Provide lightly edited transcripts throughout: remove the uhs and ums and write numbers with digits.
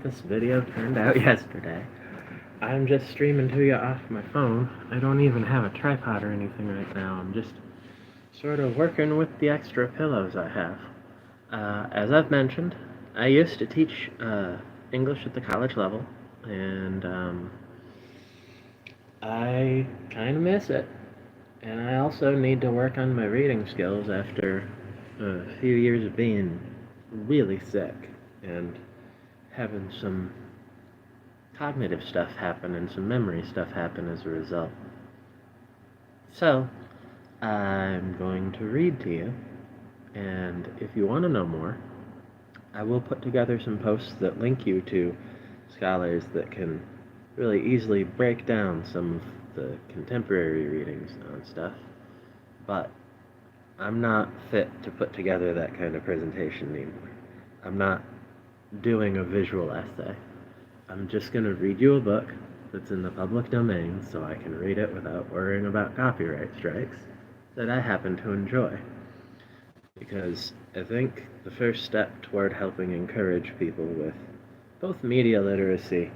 This video turned out yesterday. I'm just streaming to you off my phone. I don't even have a tripod or anything right now. I'm just sort of working with the extra pillows I have. As I've mentioned, I used to teach English at the college level, and I kind of miss it. And I also need to work on my reading skills after a few years of being really sick and having some cognitive stuff happen and some memory stuff happen as a result. So, I'm going to read to you, and if you want to know more, I will put together some posts that link you to scholars that can really easily break down some of the contemporary readings on stuff, but I'm not fit to put together that kind of presentation anymore. I'm not doing a visual essay. I'm just going to read you a book that's in the public domain so I can read it without worrying about copyright strikes that I happen to enjoy. Because I think the first step toward helping encourage people with both media literacy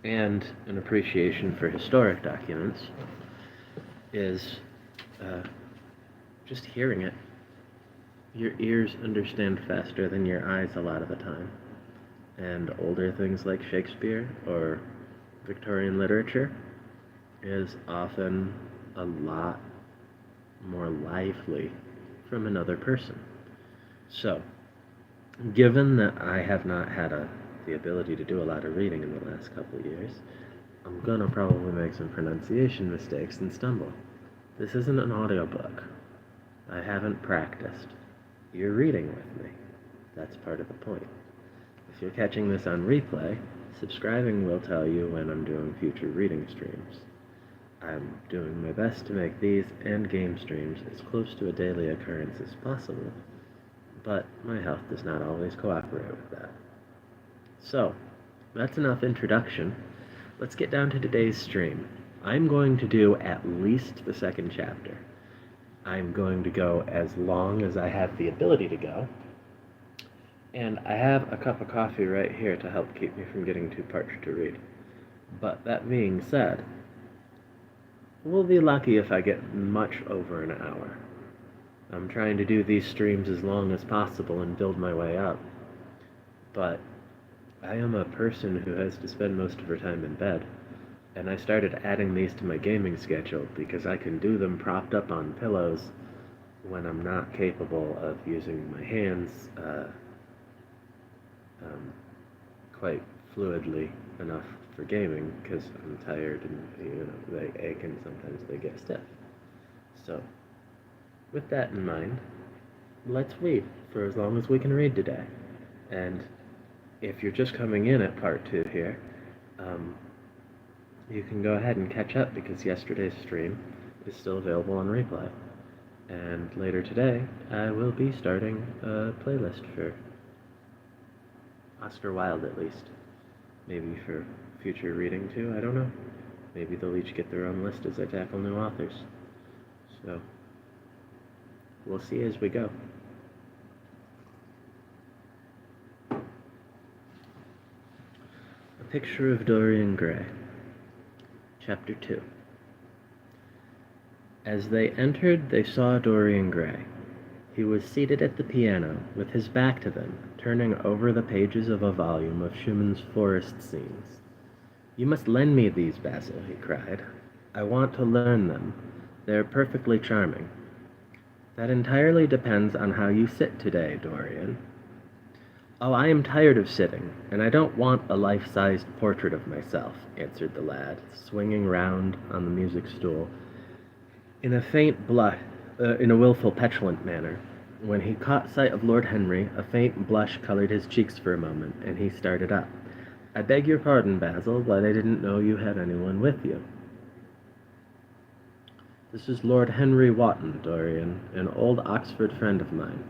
and an appreciation for historic documents is just hearing it. Your ears understand faster than your eyes a lot of the time. And older things like Shakespeare or Victorian literature is often a lot more lively from another person. So, given that I have not had the ability to do a lot of reading in the last couple of years, I'm gonna probably make some pronunciation mistakes and stumble. This isn't an audiobook. I haven't practiced. You're reading with me. That's part of the point. If you're catching this on replay, subscribing will tell you when I'm doing future reading streams. I'm doing my best to make these and game streams as close to a daily occurrence as possible, but my health does not always cooperate with that. So, that's enough introduction. Let's get down to today's stream. I'm going to do at least the second chapter. I'm going to go as long as I have the ability to go, and I have a cup of coffee right here to help keep me from getting too parched to read. But that being said, we'll be lucky if I get much over an hour. I'm trying to do these streams as long as possible and build my way up. But I am a person who has to spend most of her time in bed, and I started adding these to my gaming schedule because I can do them propped up on pillows when I'm not capable of using my hands quite fluidly enough for gaming because I'm tired and they ache and sometimes they get stiff. So, with that in mind, let's read for as long as we can read today. And if you're just coming in at part 2 here, you can go ahead and catch up because yesterday's stream is still available on replay. And later today, I will be starting a playlist for Oscar Wilde, at least. Maybe for future reading too, I don't know. Maybe they'll each get their own list as I tackle new authors. So, we'll see as we go. A Picture of Dorian Gray, Chapter 2. As they entered, they saw Dorian Gray. He was seated at the piano, with his back to them, turning over the pages of a volume of Schumann's forest scenes. "You must lend me these, Basil," he cried. "I want to learn them. They're perfectly charming." "That entirely depends on how you sit today, Dorian." "Oh, I am tired of sitting, and I don't want a life-sized portrait of myself," answered the lad, swinging round on the music stool in a wilful, petulant manner. When he caught sight of Lord Henry, a faint blush colored his cheeks for a moment, and he started up. "I beg your pardon, Basil, but I didn't know you had anyone with you." "This is Lord Henry Wotton, Dorian, an old Oxford friend of mine.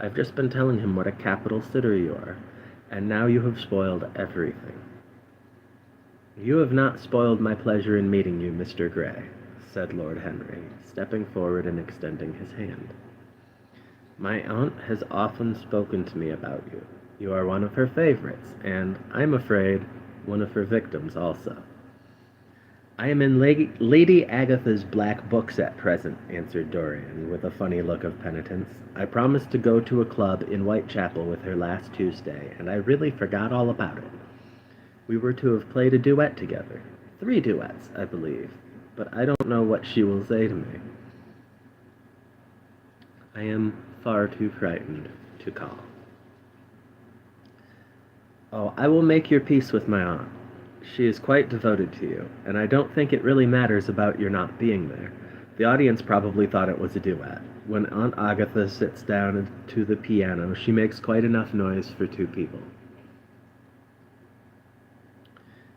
I've just been telling him what a capital sitter you are, and now you have spoiled everything." "You have not spoiled my pleasure in meeting you, Mr. Gray," said Lord Henry, stepping forward and extending his hand. "My aunt has often spoken to me about you. You are one of her favorites, and, I'm afraid, one of her victims also. I am in Lady Agatha's black books at present, answered Dorian, with a funny look of penitence. I promised to go to a club in Whitechapel with her last Tuesday, and I really forgot all about it. We were to have played a duet together. 3 duets, I believe, but I don't know what she will say to me. I am far too frightened to call. Oh, I will make your peace with my aunt. She is quite devoted to you, and I don't think it really matters about your not being there. The audience probably thought it was a duet. When Aunt Agatha sits down to the piano, she makes quite enough noise for 2 people.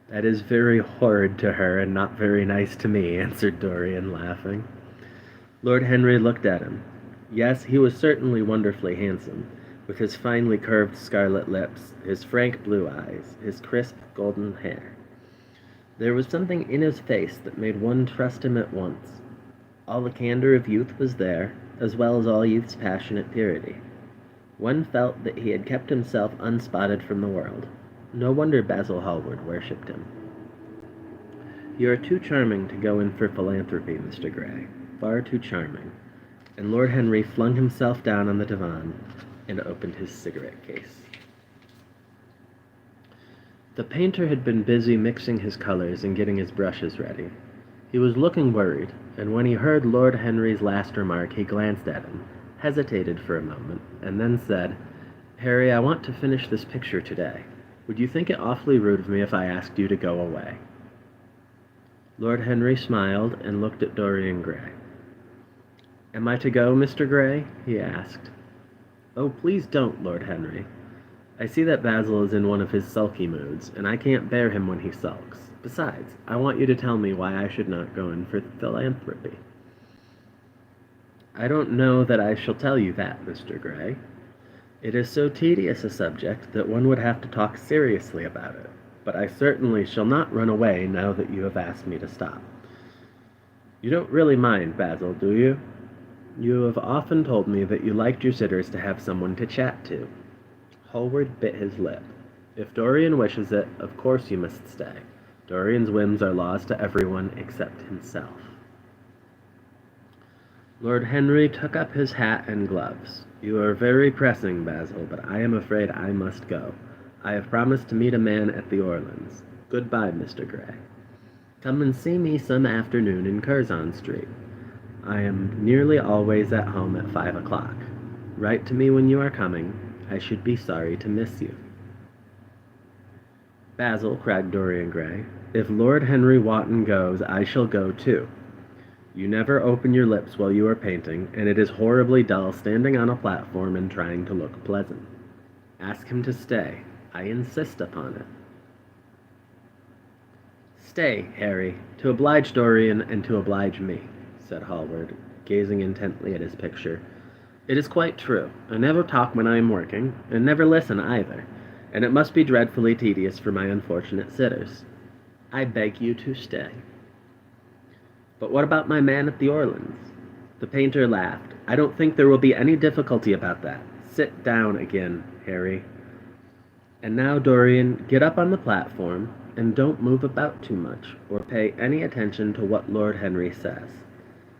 That is very horrid to her and not very nice to me, answered Dorian, laughing. Lord Henry looked at him. Yes, he was certainly wonderfully handsome, with his finely curved scarlet lips, his frank blue eyes, his crisp golden hair. There was something in his face that made one trust him at once. All the candor of youth was there, as well as all youth's passionate purity. One felt that he had kept himself unspotted from the world. No wonder Basil Hallward worshipped him. You are too charming to go in for philanthropy, Mr. Gray. Far too charming. And Lord Henry flung himself down on the divan and opened his cigarette case. The painter had been busy mixing his colors and getting his brushes ready. He was looking worried, and when he heard Lord Henry's last remark, he glanced at him, hesitated for a moment, and then said, Harry, I want to finish this picture today. Would you think it awfully rude of me if I asked you to go away? Lord Henry smiled and looked at Dorian Gray. Am I to go, Mr. Gray? He asked. Oh, please don't, Lord Henry. I see that Basil is in one of his sulky moods, and I can't bear him when he sulks. Besides, I want you to tell me why I should not go in for philanthropy. I don't know that I shall tell you that, Mr. Gray. It is so tedious a subject that one would have to talk seriously about it, but I certainly shall not run away now that you have asked me to stop. You don't really mind, Basil, do you? You have often told me that you liked your sitters to have someone to chat to. Hallward bit his lip. If Dorian wishes it, of course you must stay. Dorian's whims are laws to everyone except himself. Lord Henry took up his hat and gloves. You are very pressing, Basil, but I am afraid I must go. I have promised to meet a man at the Orlands. Goodbye, Mr. Gray. Come and see me some afternoon in Curzon Street. I am nearly always at home at 5 o'clock. Write to me when you are coming. I should be sorry to miss you. Basil, cried Dorian Gray, if Lord Henry Wotton goes, I shall go too. You never open your lips while you are painting, and it is horribly dull standing on a platform and trying to look pleasant. Ask him to stay. I insist upon it. Stay, Harry, to oblige Dorian and to oblige me, said Hallward, gazing intently at his picture. It is quite true. I never talk when I am working, and never listen either, and it must be dreadfully tedious for my unfortunate sitters. I beg you to stay. But what about my man at the Orlands? The painter laughed. I don't think there will be any difficulty about that. Sit down again, Harry. And now, Dorian, get up on the platform, and don't move about too much, or pay any attention to what Lord Henry says.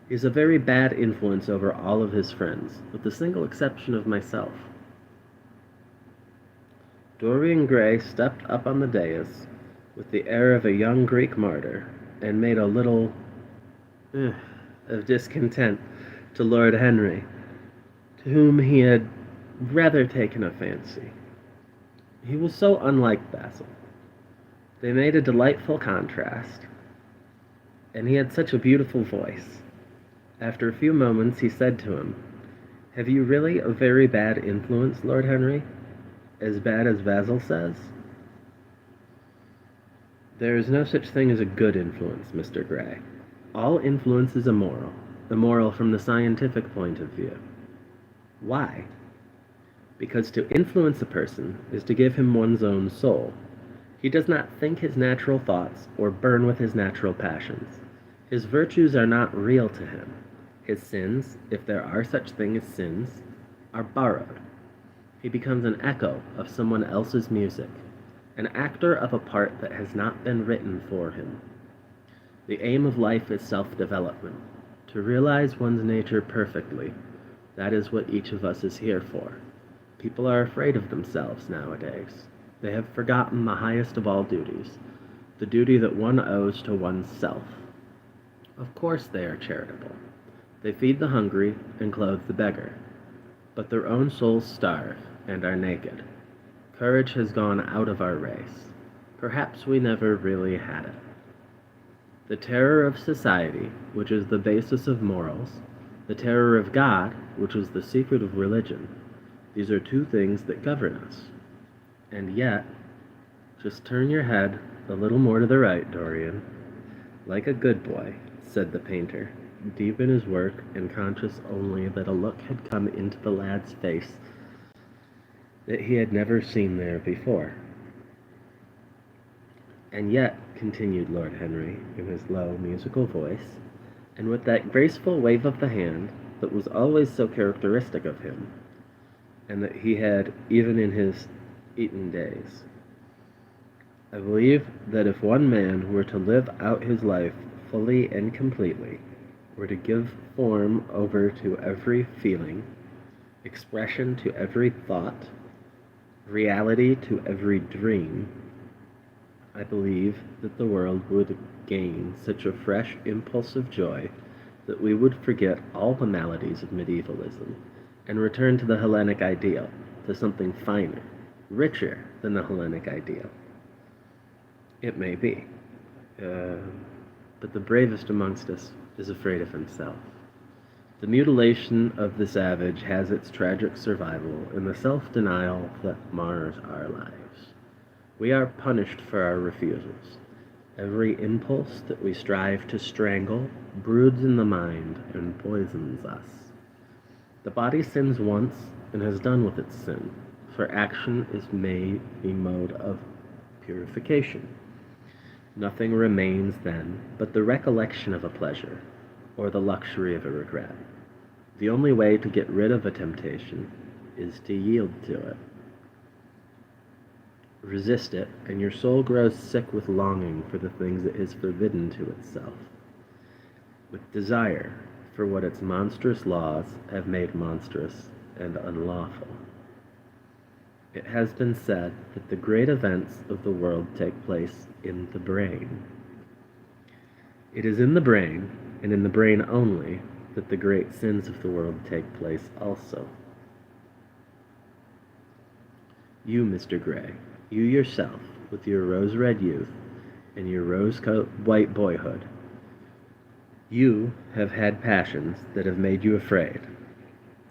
He is a very bad influence over all of his friends, with the single exception of myself. Dorian Gray stepped up on the dais with the air of a young Greek martyr, and made a little of discontent to Lord Henry, to whom he had rather taken a fancy. He was so unlike Basil. They made a delightful contrast, and he had such a beautiful voice. After a few moments, he said to him, Have you really a very bad influence, Lord Henry? As bad as Basil says? There is no such thing as a good influence, Mr. Gray. All influence is immoral from the scientific point of view. Why? Because to influence a person is to give him one's own soul. He does not think his natural thoughts or burn with his natural passions. His virtues are not real to him. His sins, if there are such things as sins, are borrowed. He becomes an echo of someone else's music, an actor of a part that has not been written for him. The aim of life is self-development, to realize one's nature perfectly. That is what each of us is here for. People are afraid of themselves nowadays. They have forgotten the highest of all duties, the duty that one owes to one's self. Of course they are charitable. They feed the hungry and clothe the beggar. But their own souls starve and are naked. Courage has gone out of our race. Perhaps we never really had it. The terror of society, which is the basis of morals, the terror of God, which is the secret of religion, these are two things that govern us. And yet, just turn your head a little more to the right, Dorian. Like a good boy, said the painter, deep in his work and conscious only that a look had come into the lad's face that he had never seen there before. And yet, continued Lord Henry, in his low, musical voice, and with that graceful wave of the hand that was always so characteristic of him, and that he had even in his Eton days, I believe that if one man were to live out his life fully and completely, were to give form over to every feeling, expression to every thought, reality to every dream, I believe that the world would gain such a fresh impulse of joy that we would forget all the maladies of medievalism and return to the Hellenic ideal, to something finer, richer than the Hellenic ideal. It may be, but the bravest amongst us is afraid of himself. The mutilation of the savage has its tragic survival in the self-denial that mars our lives. We are punished for our refusals. Every impulse that we strive to strangle broods in the mind and poisons us. The body sins once and has done with its sin, for action is made a mode of purification. Nothing remains then but the recollection of a pleasure, or the luxury of a regret. The only way to get rid of a temptation is to yield to it. Resist it, and your soul grows sick with longing for the things it is forbidden to itself, with desire for what its monstrous laws have made monstrous and unlawful. It has been said that the great events of the world take place in the brain. It is in the brain, and in the brain only, that the great sins of the world take place also. You, Mr. Gray, you yourself, with your rose-red youth and your rose-white boyhood, you have had passions that have made you afraid,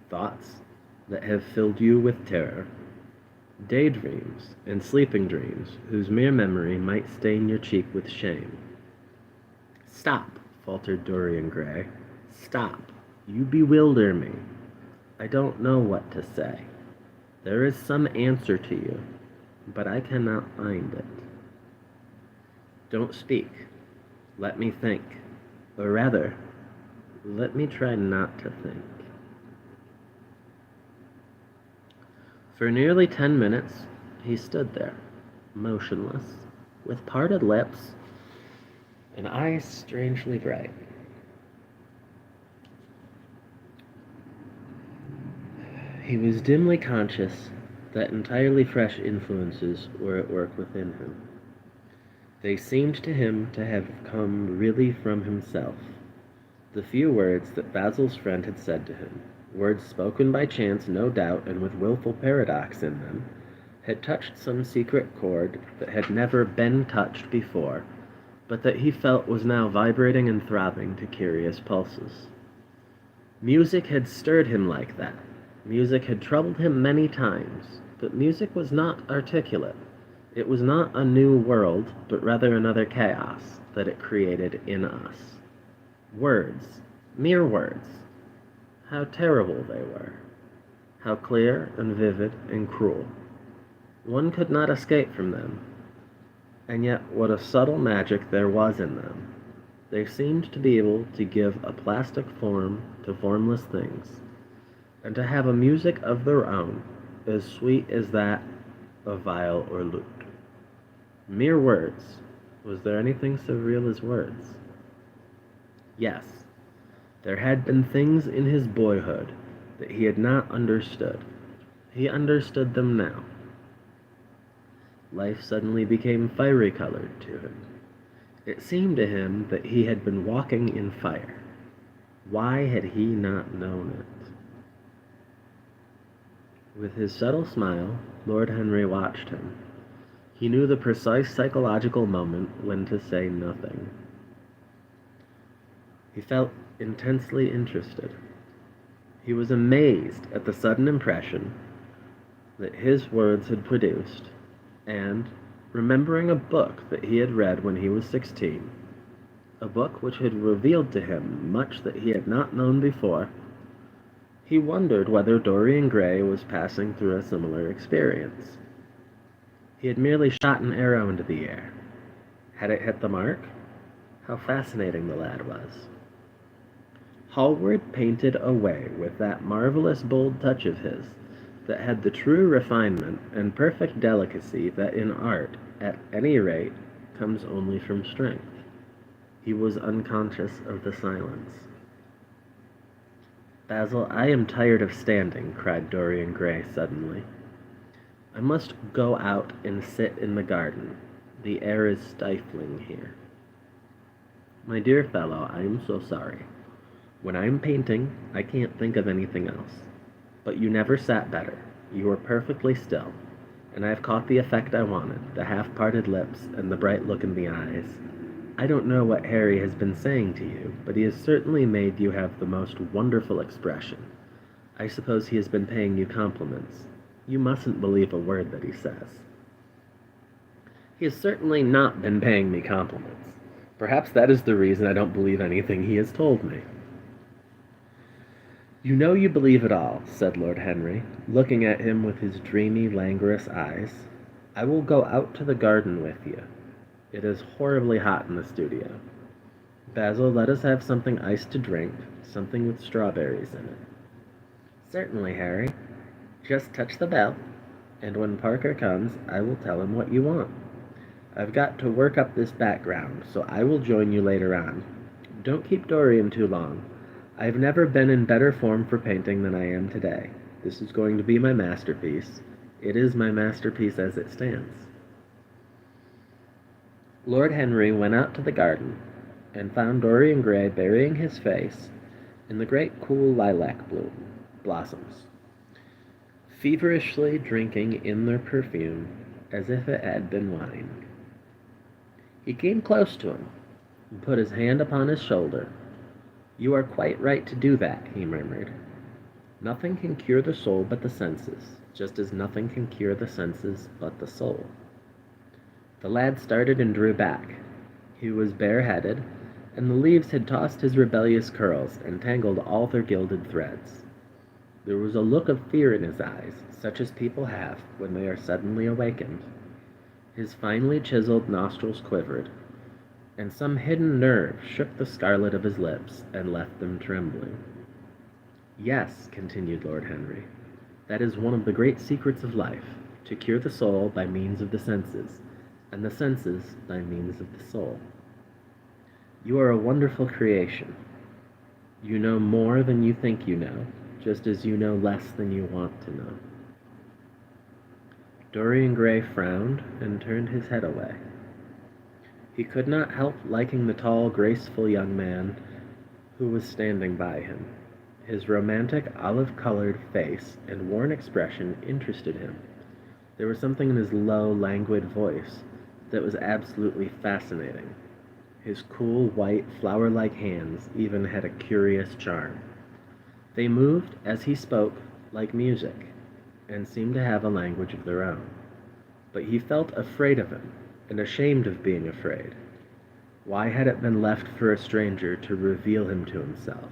thoughts that have filled you with terror, daydreams and sleeping dreams whose mere memory might stain your cheek with shame. Stop, faltered Dorian Gray. Stop. You bewilder me. I don't know what to say. There is some answer to you, but I cannot find it. Don't speak. Let me think. Or rather, let me try not to think. For nearly 10 minutes, he stood there, motionless, with parted lips and eyes strangely bright. He was dimly conscious that entirely fresh influences were at work within him. They seemed to him to have come really from himself. The few words that Basil's friend had said to him, words spoken by chance, no doubt, and with willful paradox in them, had touched some secret chord that had never been touched before, but that he felt was now vibrating and throbbing to curious pulses. Music had stirred him like that. Music had troubled him many times, but music was not articulate. It was not a new world, but rather another chaos that it created in us. Words, mere words. How terrible they were. How clear and vivid and cruel. One could not escape from them. And yet what a subtle magic there was in them. They seemed to be able to give a plastic form to formless things, and to have a music of their own, as sweet as that of viol or lute. Mere words. Was there anything so real as words? Yes, there had been things in his boyhood that he had not understood. He understood them now. Life suddenly became fiery colored to him. It seemed to him that he had been walking in fire. Why had he not known it? With his subtle smile, Lord Henry watched him. He knew the precise psychological moment when to say nothing. He felt intensely interested. He was amazed at the sudden impression that his words had produced, and, remembering a book that he had read when he was 16, a book which had revealed to him much that he had not known before, he wondered whether Dorian Gray was passing through a similar experience. He had merely shot an arrow into the air. Had it hit the mark? How fascinating the lad was. Hallward painted away with that marvelous bold touch of his that had the true refinement and perfect delicacy that in art, at any rate, comes only from strength. He was unconscious of the silence. "Basil, I am tired of standing," cried Dorian Gray suddenly. "I must go out and sit in the garden. The air is stifling here." "My dear fellow, I am so sorry. When I am painting, I can't think of anything else. But you never sat better. You were perfectly still, and I have caught the effect I wanted, the half-parted lips and the bright look in the eyes. I don't know what Harry has been saying to you, but he has certainly made you have the most wonderful expression. I suppose he has been paying you compliments. You mustn't believe a word that he says." "He has certainly not been paying me compliments. Perhaps that is the reason I don't believe anything he has told me." "You know you believe it all," said Lord Henry, looking at him with his dreamy, languorous eyes. "I will go out to the garden with you. It is horribly hot in the studio. Basil, let us have something iced to drink, something with strawberries in it." "Certainly, Harry. Just touch the bell, and when Parker comes, I will tell him what you want. I've got to work up this background, so I will join you later on. Don't keep Dorian too long. I've never been in better form for painting than I am today. This is going to be my masterpiece. It is my masterpiece as it stands." Lord Henry went out to the garden and found Dorian Gray burying his face in the great cool lilac blossoms, feverishly drinking in their perfume as if it had been wine. He came close to him and put his hand upon his shoulder. "You are quite right to do that," he murmured. "Nothing can cure the soul but the senses, just as nothing can cure the senses but the soul." The lad started and drew back. He was bareheaded, and the leaves had tossed his rebellious curls and tangled all their gilded threads. There was a look of fear in his eyes, such as people have when they are suddenly awakened. His finely chiseled nostrils quivered, and some hidden nerve shook the scarlet of his lips and left them trembling. "Yes," continued Lord Henry, "that is one of the great secrets of life, to cure the soul by means of the senses, and the senses by means of the soul. You are a wonderful creation. You know more than you think you know, just as you know less than you want to know." Dorian Gray frowned and turned his head away. He could not help liking the tall, graceful young man who was standing by him. His romantic, olive-colored face and worn expression interested him. There was something in his low, languid voice that was absolutely fascinating. His cool, white, flower-like hands even had a curious charm. They moved, as he spoke, like music, and seemed to have a language of their own. But he felt afraid of him, and ashamed of being afraid. Why had it been left for a stranger to reveal him to himself?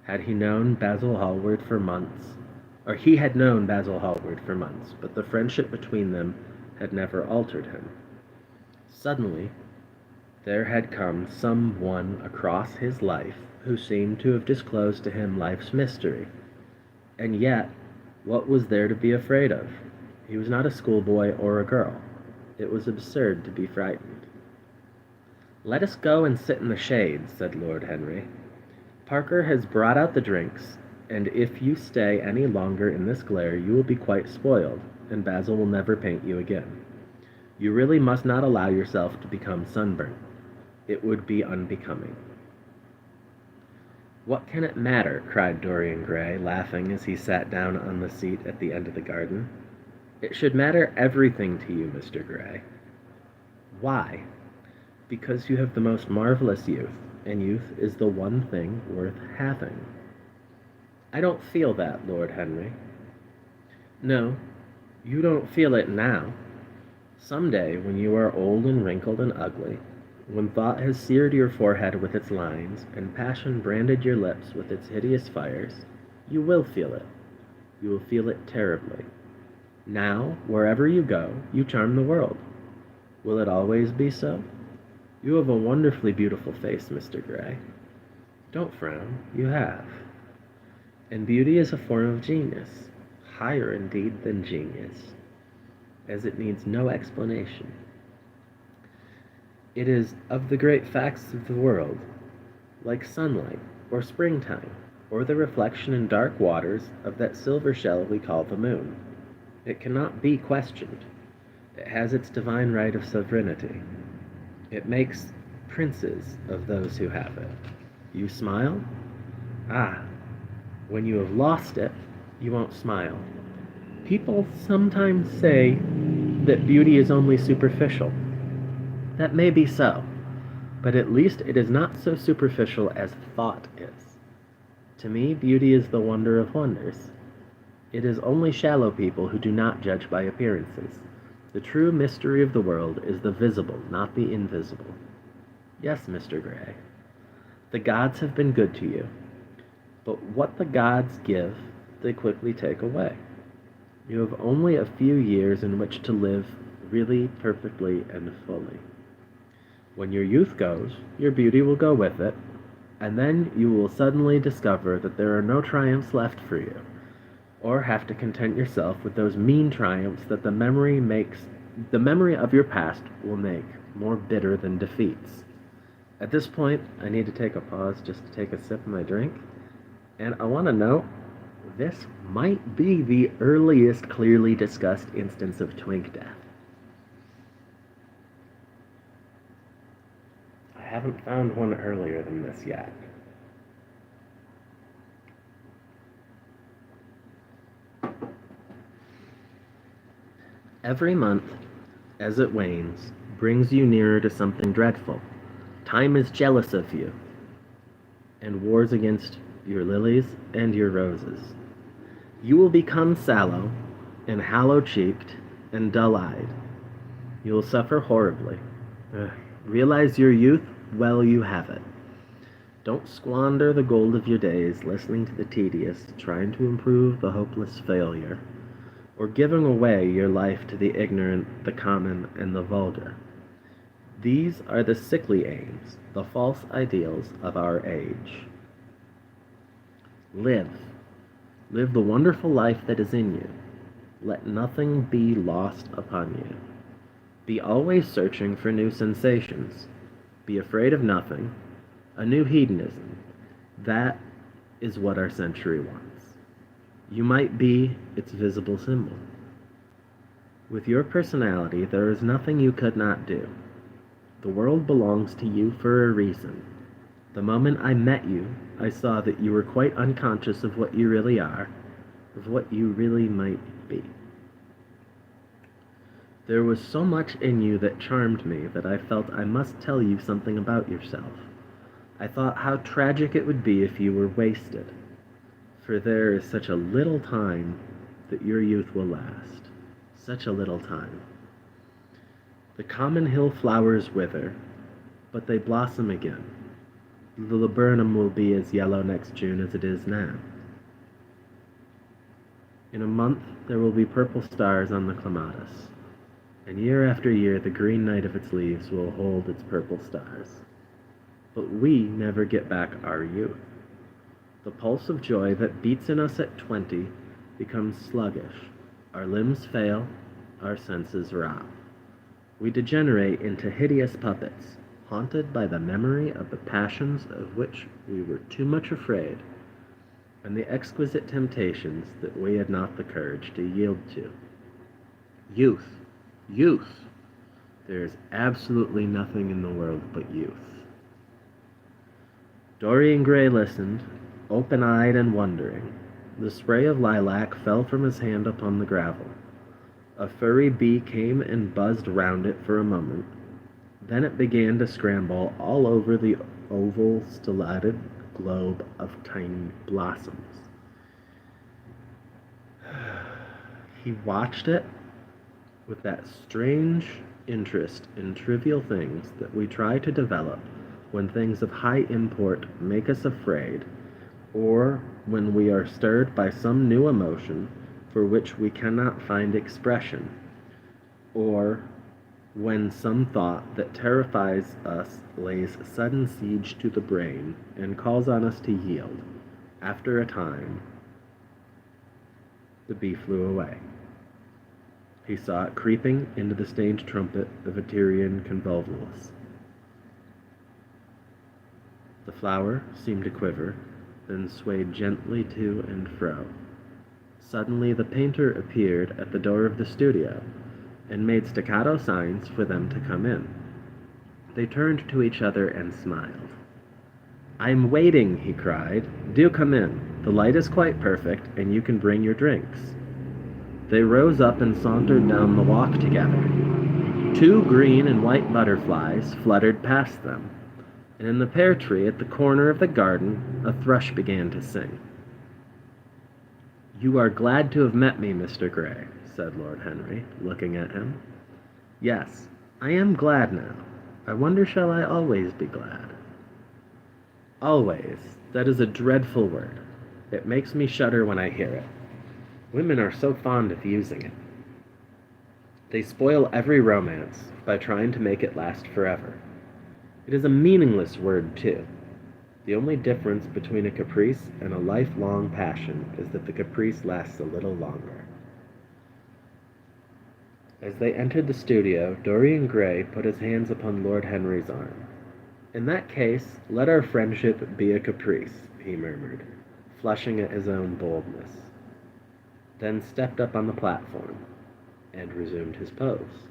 Had he known Basil Hallward for months? Or he had known Basil Hallward for months, but the friendship between them had never altered him. Suddenly, there had come someone across his life who seemed to have disclosed to him life's mystery, and yet What was there to be afraid of? He was not a schoolboy or a girl. It was absurd to be frightened. "Let us go and sit in the shade," said Lord Henry. "Parker has brought out the drinks, and if you stay any longer in this glare you will be quite spoiled, and Basil will never paint you again. You really must not allow yourself to become sunburnt. It would be unbecoming." "What can it matter?" cried Dorian Gray, laughing as he sat down on the seat at the end of the garden. "It should matter everything to you, Mr. Gray." "Why?" "Because you have the most marvelous youth, and youth is the one thing worth having." "I don't feel that, Lord Henry." "No, you don't feel it now. Some day, when you are old and wrinkled and ugly, when thought has seared your forehead with its lines, and passion branded your lips with its hideous fires, you will feel it. You will feel it terribly. Now, wherever you go, you charm the world. Will it always be so? You have a wonderfully beautiful face, Mr. Gray. Don't frown, you have. And beauty is a form of genius, higher indeed than genius, as it needs no explanation. It is of the great facts of the world, like sunlight, or springtime, or the reflection in dark waters of that silver shell we call the moon. It cannot be questioned. It has its divine right of sovereignty. It makes princes of those who have it. You smile? Ah, when you have lost it, you won't smile. People sometimes say that beauty is only superficial. That may be so, but at least it is not so superficial as thought is. To me, beauty is the wonder of wonders. It is only shallow people who do not judge by appearances. The true mystery of the world is the visible, not the invisible. Yes, Mr. Gray, the gods have been good to you, but what the gods give, they quickly take away. You have only a few years in which to live really, perfectly, and fully. When your youth goes, your beauty will go with it, and then you will suddenly discover that there are no triumphs left for you, or have to content yourself with those mean triumphs that the memory of your past will make more bitter than defeats. At this point, I need to take a pause just to take a sip of my drink, and I want to note, this might be the earliest clearly discussed instance of twink death. I haven't found one earlier than this yet. Every month, as it wanes, brings you nearer to something dreadful. Time is jealous of you, and wars against your lilies and your roses. You will become sallow, and hollow-cheeked, and dull-eyed. You will suffer horribly. Realize your youth while you have it. Don't squander the gold of your days listening to the tedious, trying to improve the hopeless failure, or giving away your life to the ignorant, the common, and the vulgar. These are the sickly aims, the false ideals of our age. Live. Live the wonderful life that is in you. Let nothing be lost upon you. Be always searching for new sensations. Be afraid of nothing. A new hedonism. That is what our century wants. You might be its visible symbol. With your personality, there is nothing you could not do. The world belongs to you for a reason. The moment I met you, I saw that you were quite unconscious of what you really are, of what you really might be. There was so much in you that charmed me that I felt I must tell you something about yourself. I thought how tragic it would be if you were wasted, for there is such a little time that your youth will last. Such a little time. The common hill flowers wither, but they blossom again. The laburnum will be as yellow next June as it is now. In a month there will be purple stars on the clematis, and year after year the green night of its leaves will hold its purple stars. But we never get back our youth. The pulse of joy that beats in us at 20 becomes sluggish, our limbs fail, our senses rot. We degenerate into hideous puppets, haunted by the memory of the passions of which we were too much afraid, and the exquisite temptations that we had not the courage to yield to. Youth! Youth! There is absolutely nothing in the world but youth. Dorian Gray listened, open-eyed and wondering. The spray of lilac fell from his hand upon the gravel. A furry bee came and buzzed round it for a moment. Then it began to scramble all over the oval, stellated globe of tiny blossoms. He watched it with that strange interest in trivial things that we try to develop when things of high import make us afraid, or when we are stirred by some new emotion for which we cannot find expression, or when some thought that terrifies us lays sudden siege to the brain and calls on us to yield. After a time, the bee flew away. He saw it creeping into the stained trumpet of a Tyrian convolvulus. The flower seemed to quiver, then swayed gently to and fro. Suddenly the painter appeared at the door of the studio, and made staccato signs for them to come in. They turned to each other and smiled. "I'm waiting," he cried. "Do come in. The light is quite perfect, and you can bring your drinks." They rose up and sauntered down the walk together. 2 green and white butterflies fluttered past them, and in the pear tree at the corner of the garden a thrush began to sing. "You are glad to have met me, Mr. Gray," said Lord Henry, looking at him. "Yes, I am glad now. I wonder shall I always be glad?" "Always. That is a dreadful word. It makes me shudder when I hear it. Women are so fond of using it. They spoil every romance by trying to make it last forever. It is a meaningless word, too. The only difference between a caprice and a lifelong passion is that the caprice lasts a little longer." As they entered the studio, Dorian Gray put his hands upon Lord Henry's arm. "In that case, let our friendship be a caprice," he murmured, flushing at his own boldness. Then stepped up on the platform and resumed his pose.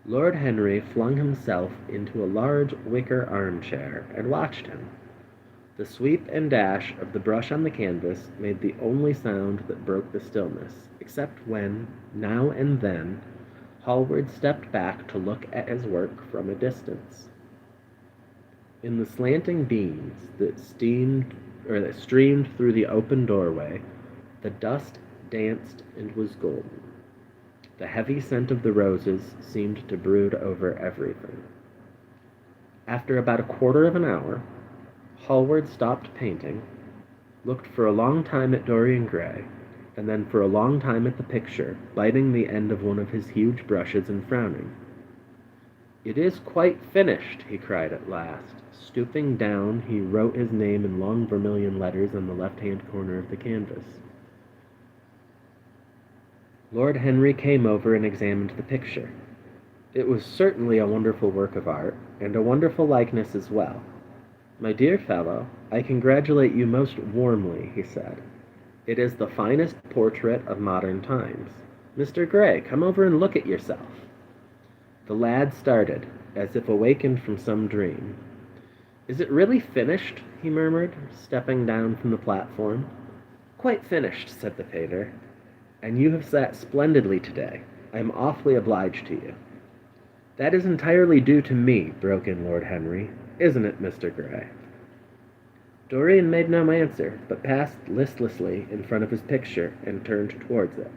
Lord Henry flung himself into a large wicker armchair and watched him. The sweep and dash of the brush on the canvas made the only sound that broke the stillness, except when, now and then, Hallward stepped back to look at his work from a distance. In the slanting beams that streamed through the open doorway, the dust danced and was golden. The heavy scent of the roses seemed to brood over everything. After about a quarter of an hour, Hallward stopped painting, looked for a long time at Dorian Gray, and then for a long time at the picture, biting the end of one of his huge brushes and frowning. "It is quite finished," he cried at last. Stooping down, he wrote his name in long vermilion letters on the left-hand corner of the canvas. Lord Henry came over and examined the picture. It was certainly a wonderful work of art, and a wonderful likeness as well. "My dear fellow, I congratulate you most warmly," he said. "It is the finest portrait of modern times. Mr. Gray, come over and look at yourself." The lad started, as if awakened from some dream. "Is it really finished?" he murmured, stepping down from the platform. "Quite finished," said the painter. "And you have sat splendidly today. I am awfully obliged to you." "That is entirely due to me," broke in Lord Henry. "Isn't it, Mr. Gray?" Dorian made no answer, but passed listlessly in front of his picture and turned towards it.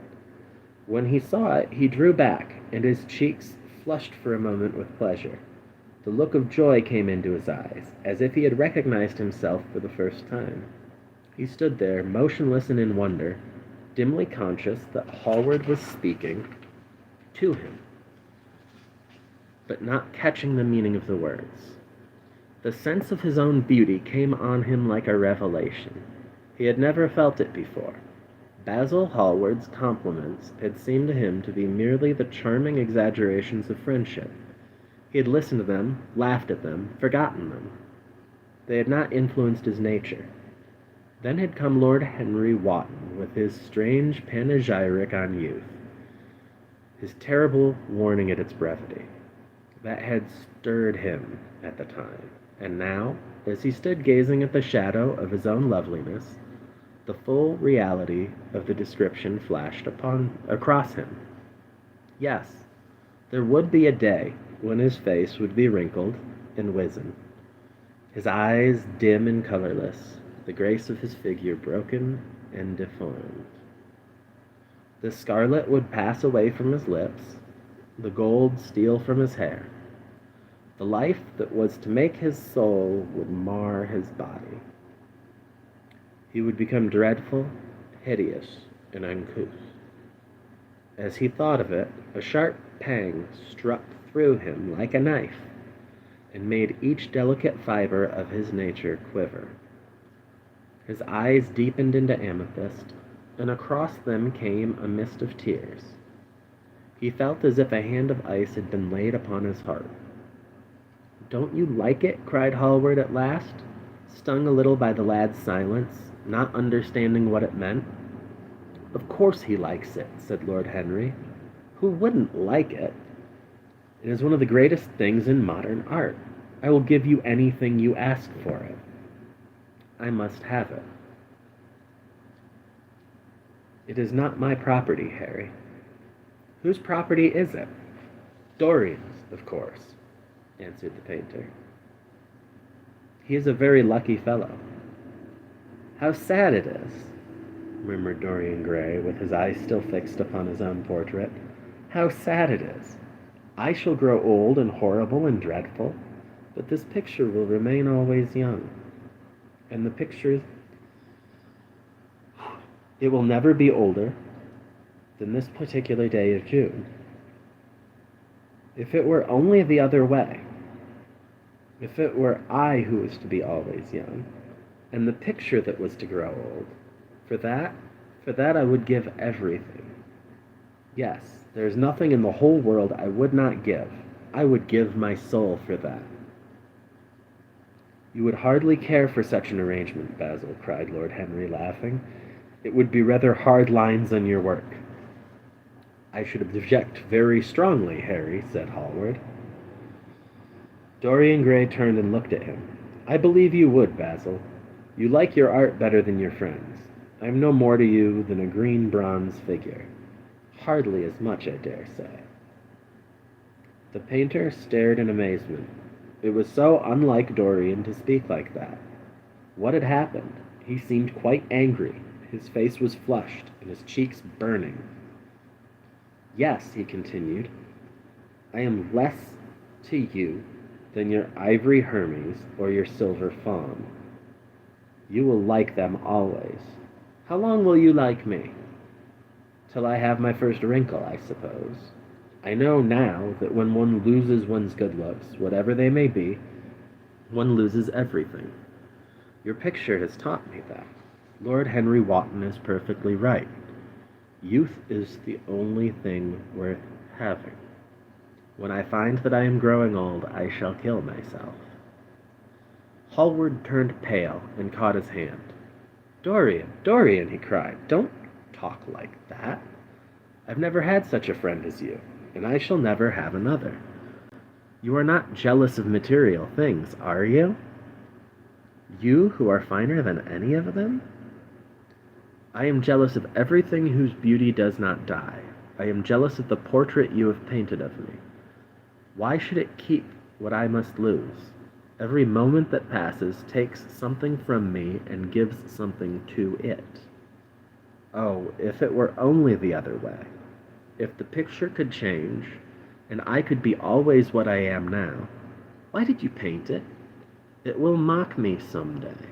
When he saw it, he drew back, and his cheeks flushed for a moment with pleasure. The look of joy came into his eyes, as if he had recognized himself for the first time. He stood there, motionless and in wonder, dimly conscious that Hallward was speaking to him, but not catching the meaning of the words. The sense of his own beauty came on him like a revelation. He had never felt it before. Basil Hallward's compliments had seemed to him to be merely the charming exaggerations of friendship. He had listened to them, laughed at them, forgotten them. They had not influenced his nature. Then had come Lord Henry Wotton with his strange panegyric on youth, his terrible warning at its brevity. That had stirred him at the time, and now, as he stood gazing at the shadow of his own loveliness, the full reality of the description flashed across him. Yes, there would be a day when his face would be wrinkled and wizen, his eyes dim and colorless, the grace of his figure broken and deformed. The scarlet would pass away from his lips, the gold steal from his hair. The life that was to make his soul would mar his body. He would become dreadful, hideous, and uncouth. As he thought of it, a sharp pang struck through him like a knife, and made each delicate fiber of his nature quiver. His eyes deepened into amethyst, and across them came a mist of tears. He felt as if a hand of ice had been laid upon his heart. "Don't you like it?" cried Hallward at last, stung a little by the lad's silence, not understanding what it meant. "Of course he likes it," said Lord Henry. "Who wouldn't like it? It is one of the greatest things in modern art. I will give you anything you ask for it. I must have it." "It is not my property, Harry." "Whose property is it?" "Dorian's, of course," answered the painter. "He is a very lucky fellow." "How sad it is," murmured Dorian Gray, with his eyes still fixed upon his own portrait. "How sad it is. I shall grow old and horrible and dreadful, but this picture will remain always young. And the picture, it will never be older than this particular day of June. If it were only the other way, if it were I who was to be always young, and the picture that was to grow old, for that I would give everything. Yes, there is nothing in the whole world I would not give. I would give my soul for that." "You would hardly care for such an arrangement, Basil," cried Lord Henry, laughing. "It would be rather hard lines on your work." "I should object very strongly, Harry," said Hallward. Dorian Gray turned and looked at him. "I believe you would, Basil. You like your art better than your friends. I am no more to you than a green bronze figure. Hardly as much, I dare say." The painter stared in amazement. It was so unlike Dorian to speak like that. What had happened? He seemed quite angry. His face was flushed, and his cheeks burning. "Yes," he continued, "I am less to you than your ivory Hermes or your silver fawn. You will like them always. How long will you like me?" "Till I have my first wrinkle, I suppose. I know now that when one loses one's good looks, whatever they may be, one loses everything. Your picture has taught me that. Lord Henry Wotton is perfectly right. Youth is the only thing worth having. When I find that I am growing old, I shall kill myself." Hallward turned pale and caught his hand. "Dorian, Dorian," he cried, "don't talk like that. I've never had such a friend as you, and I shall never have another. You are not jealous of material things, are you? You who are finer than any of them?" "I am jealous of everything whose beauty does not die. I am jealous of the portrait you have painted of me. Why should it keep what I must lose? Every moment that passes takes something from me and gives something to it. Oh, if it were only the other way. If the picture could change, and I could be always what I am now. Why did you paint it? It will mock me some day.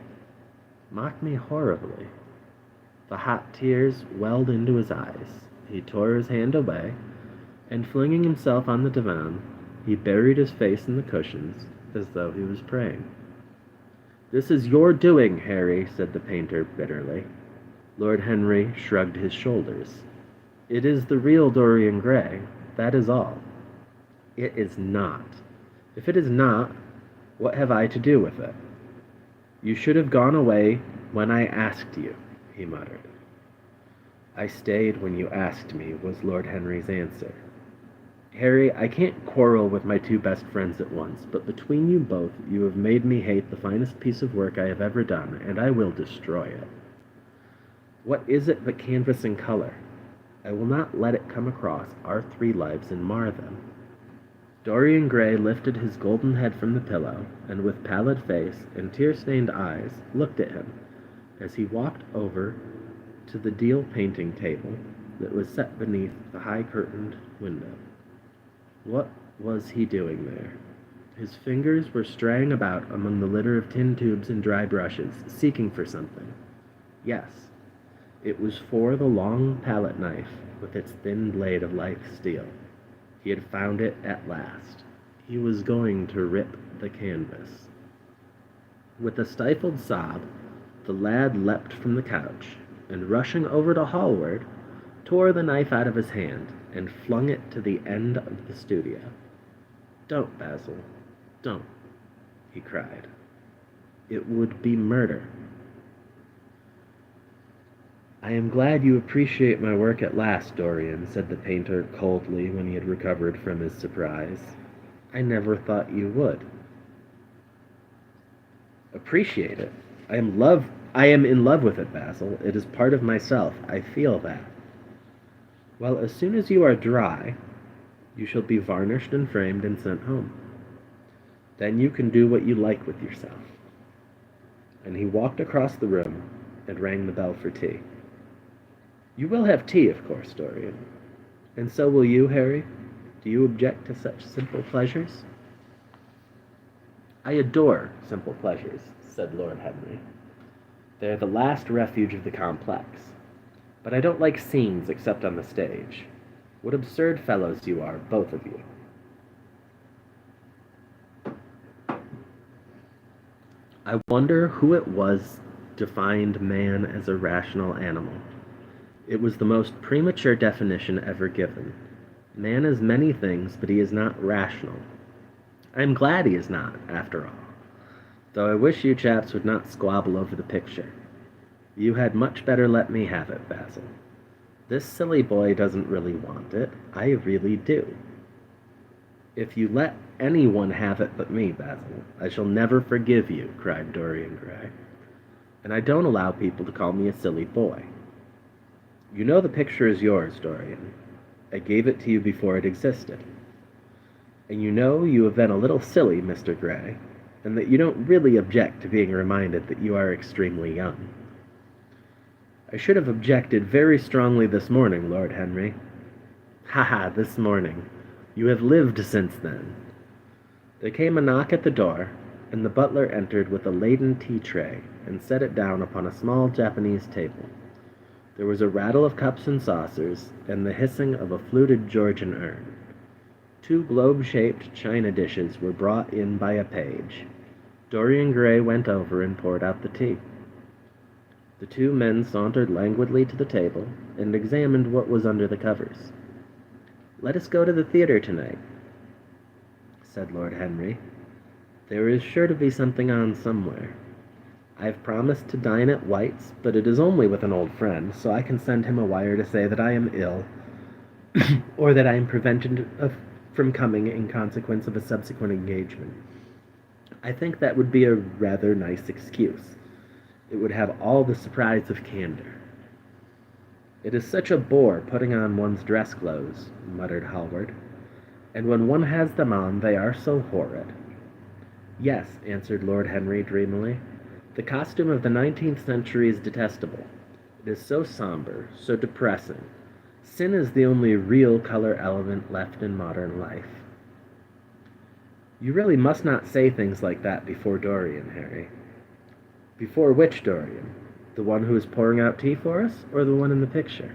Mock me horribly." The hot tears welled into his eyes. He tore his hand away, and flinging himself on the divan, he buried his face in the cushions as though he was praying. "This is your doing, Harry," said the painter bitterly. Lord Henry shrugged his shoulders. It is the real Dorian Gray, that is all. It is not. If it is not, what have I to do with it? You should have gone away when I asked you, he muttered. I stayed when you asked me, was Lord Henry's answer. Harry, I can't quarrel with my two best friends at once, but between you both, you have made me hate the finest piece of work I have ever done, and I will destroy it. What is it but canvas and color? I will not let it come across our three lives and mar them. Dorian Gray lifted his golden head from the pillow, and with pallid face and tear-stained eyes looked at him as he walked over to the deal painting table that was set beneath the high-curtained window. What was he doing there? His fingers were straying about among the litter of tin tubes and dry brushes, seeking for something. Yes, it was for the long palette knife with its thin blade of lithe steel. He had found it at last. He was going to rip the canvas. With a stifled sob, the lad leapt from the couch, and rushing over to Hallward, tore the knife out of his hand and flung it to the end of the studio. Don't, Basil, don't, he cried. It would be murder. I am glad you appreciate my work at last, Dorian, said the painter coldly when he had recovered from his surprise. I never thought you would. Appreciate it? I am in love with it, Basil. It is part of myself. I feel that. Well, as soon as you are dry, you shall be varnished and framed and sent home. Then you can do what you like with yourself. And he walked across the room and rang the bell for tea. You will have tea, of course, Dorian. And so will you, Harry? Do you object to such simple pleasures? I adore simple pleasures, said Lord Henry. They're the last refuge of the complex. But I don't like scenes except on the stage. What absurd fellows you are, both of you. I wonder who it was defined man as a rational animal. It was the most premature definition ever given. Man is many things, but he is not rational. I am glad he is not, after all. Though I wish you chaps would not squabble over the picture. You had much better let me have it, Basil. This silly boy doesn't really want it. I really do. If you let anyone have it but me, Basil, I shall never forgive you, cried Dorian Gray. And I don't allow people to call me a silly boy. You know the picture is yours, Dorian. I gave it to you before it existed. And you know you have been a little silly, Mr. Gray, and that you don't really object to being reminded that you are extremely young. I should have objected very strongly this morning, Lord Henry. This morning. You have lived since then. There came a knock at the door, and the butler entered with a laden tea tray and set it down upon a small Japanese table. There was a rattle of cups and saucers, and the hissing of a fluted Georgian urn. 2 globe-shaped china dishes were brought in by a page. Dorian Gray went over and poured out the tea. The 2 men sauntered languidly to the table and examined what was under the covers. Let us go to the theater tonight, said Lord Henry. There is sure to be something on somewhere. I have promised to dine at White's, but it is only with an old friend, so I can send him a wire to say that I am ill, or that I am prevented from coming in consequence of a subsequent engagement. I think that would be a rather nice excuse. It would have all the surprise of candor. It is such a bore putting on one's dress clothes, muttered Hallward, and when one has them on, they are so horrid. Yes, answered Lord Henry dreamily. The costume of the 19th century is detestable. It is so somber, so depressing. Sin is the only real color element left in modern life. You really must not say things like that before Dorian, Harry. Before which Dorian? The one who is pouring out tea for us, or the one in the picture?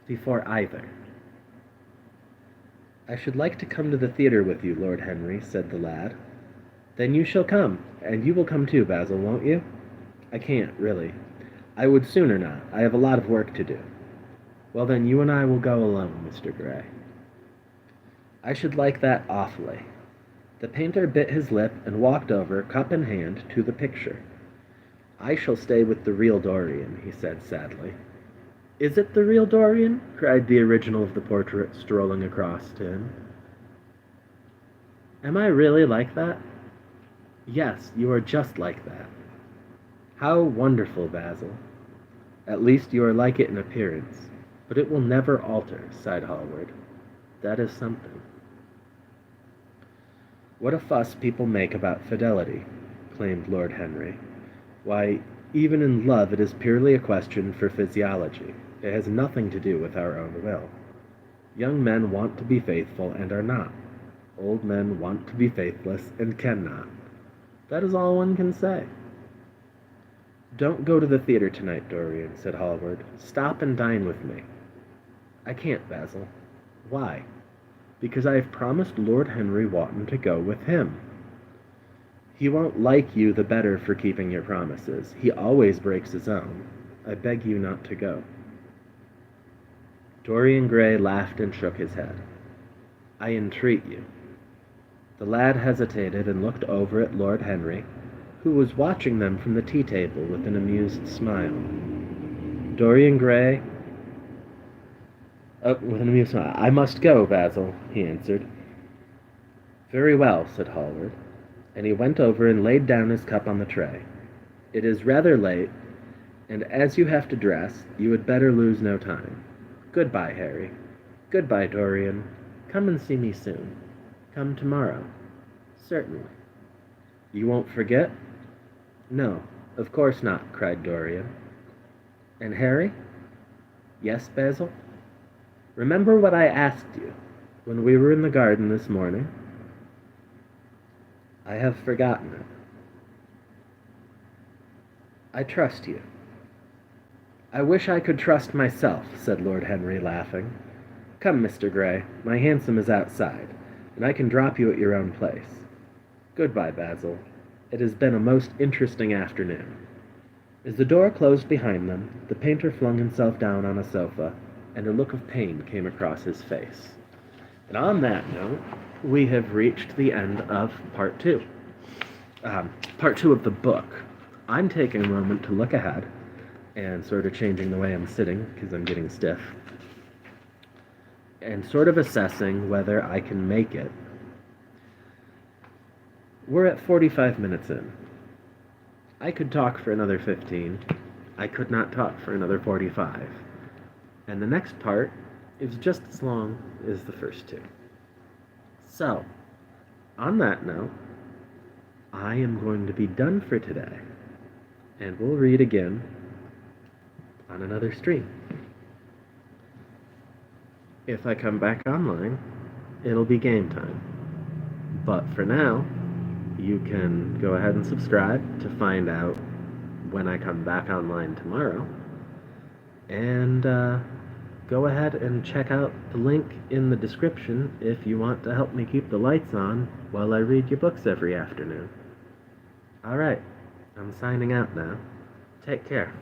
Before either. I should like to come to the theater with you, Lord Henry, said the lad. Then you shall come, and you will come too, Basil, won't you? I can't, really. I would sooner not. I have a lot of work to do. Well, then you and I will go alone, Mr. Gray. I should like that awfully. The painter bit his lip and walked over, cup in hand, to the picture. I shall stay with the real Dorian, he said sadly. Is it the real Dorian? Cried the original of the portrait, strolling across to him. Am I really like that? Yes, you are just like that. How wonderful, Basil. At least you are like it in appearance, but it will never alter, sighed Hallward. That is something. What a fuss people make about fidelity, claimed Lord Henry. Why, even in love it is purely a question for physiology. It has nothing to do with our own will. Young men want to be faithful and are not. Old men want to be faithless and cannot. That is all one can say. Don't go to the theater tonight, Dorian, said Hallward. Stop and dine with me. I can't, Basil. Why? Because I have promised Lord Henry Wotton to go with him. He won't like you the better for keeping your promises. He always breaks his own. I beg you not to go. Dorian Gray laughed and shook his head. I entreat you. The lad hesitated and looked over at Lord Henry, who was watching them from the tea-table with an amused smile. Dorian Gray... with an amused smile. I must go, Basil, he answered. Very well, said Hallward, and he went over and laid down his cup on the tray. It is rather late, and as you have to dress, you had better lose no time. Goodbye, Harry. Goodbye, Dorian. Come and see me soon. Come tomorrow. Certainly. You won't forget? No, of course not, cried Dorian. And Harry? Yes, Basil? Remember what I asked you when we were in the garden this morning? I have forgotten it. I trust you. I wish I could trust myself, said Lord Henry, laughing. Come, Mr. Gray, my hansom is outside, and I can drop you at your own place. Goodbye, Basil. It has been a most interesting afternoon. As the door closed behind them, the painter flung himself down on a sofa, and a look of pain came across his face. And on that note, we have reached the end of part two. Part two of the book. I'm taking a moment to look ahead and sort of changing the way I'm sitting because I'm getting stiff, and sort of assessing whether I can make it. We're at 45 minutes in. I could talk for another 15. I could not talk for another 45. And the next part is just as long as the first two. So, on that note, I am going to be done for today, and we'll read again on another stream. If I come back online, it'll be game time. But for now, you can go ahead and subscribe to find out when I come back online tomorrow. And go ahead and check out the link in the description if you want to help me keep the lights on while I read your books every afternoon. Alright, I'm signing out now. Take care.